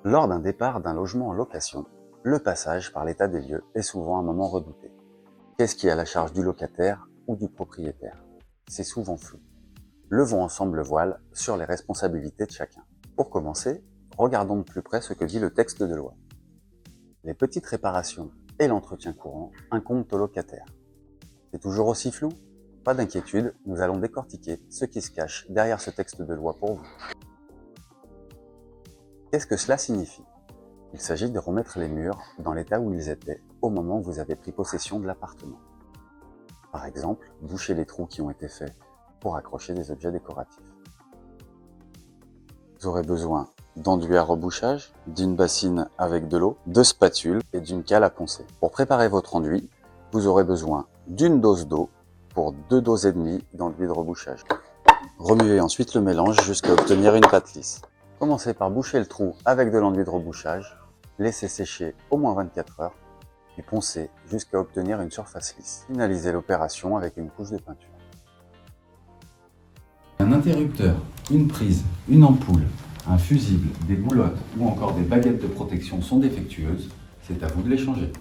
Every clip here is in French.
Lors d'un départ d'un logement en location, le passage par l'état des lieux est souvent un moment redouté. Qu'est-ce qui est à la charge du locataire ou du propriétaire? C'est souvent flou. Levons ensemble le voile sur les responsabilités de chacun. Pour commencer, regardons de plus près ce que dit le texte de loi. Les petites réparations et l'entretien courant incombent au locataire. C'est toujours aussi flou? Pas d'inquiétude, nous allons décortiquer ce qui se cache derrière ce texte de loi pour vous. Qu'est-ce que cela signifie? Il s'agit de remettre les murs dans l'état où ils étaient au moment où vous avez pris possession de l'appartement. Par exemple, boucher les trous qui ont été faits pour accrocher des objets décoratifs. Vous aurez besoin d'enduit à rebouchage, d'une bassine avec de l'eau, de spatules et d'une cale à poncer. Pour préparer votre enduit, vous aurez besoin d'une dose d'eau pour 2 doses et demie d'enduit de rebouchage. Remuez ensuite le mélange jusqu'à obtenir une pâte lisse. Commencez par boucher le trou avec de l'enduit de rebouchage, laissez sécher au moins 24 heures, puis poncez jusqu'à obtenir une surface lisse. Finalisez l'opération avec une couche de peinture. Un interrupteur, une prise, une ampoule, un fusible, des boulottes ou encore des baguettes de protection sont défectueuses, c'est à vous de les changer.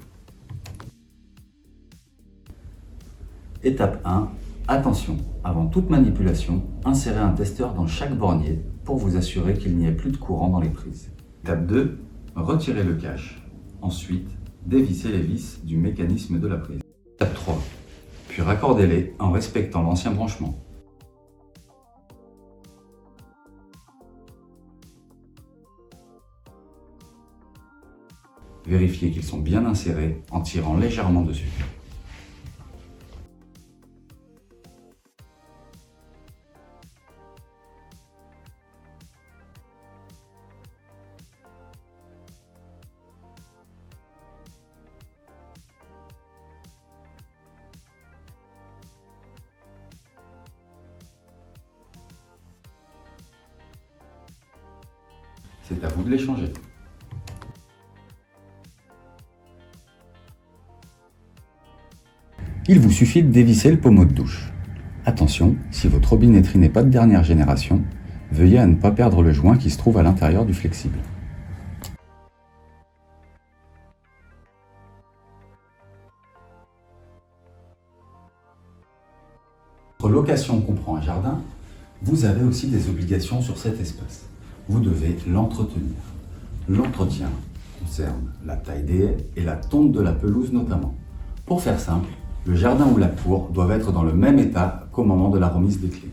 Étape 1. Attention, avant toute manipulation, insérez un testeur dans chaque bornier pour vous assurer qu'il n'y ait plus de courant dans les prises. Étape 2. Retirez le cache. Ensuite, dévissez les vis du mécanisme de la prise. Étape 3. Puis raccordez-les en respectant l'ancien branchement. Vérifiez qu'ils sont bien insérés en tirant légèrement dessus. C'est à vous de les changer. Il vous suffit de dévisser le pommeau de douche. Attention, si votre robinetterie n'est pas de dernière génération, veuillez à ne pas perdre le joint qui se trouve à l'intérieur du flexible. Votre location comprend un jardin, vous avez aussi des obligations sur cet espace. Vous devez l'entretenir. L'entretien concerne la taille des haies et la tonte de la pelouse notamment. Pour faire simple, le jardin ou la cour doivent être dans le même état qu'au moment de la remise des clés.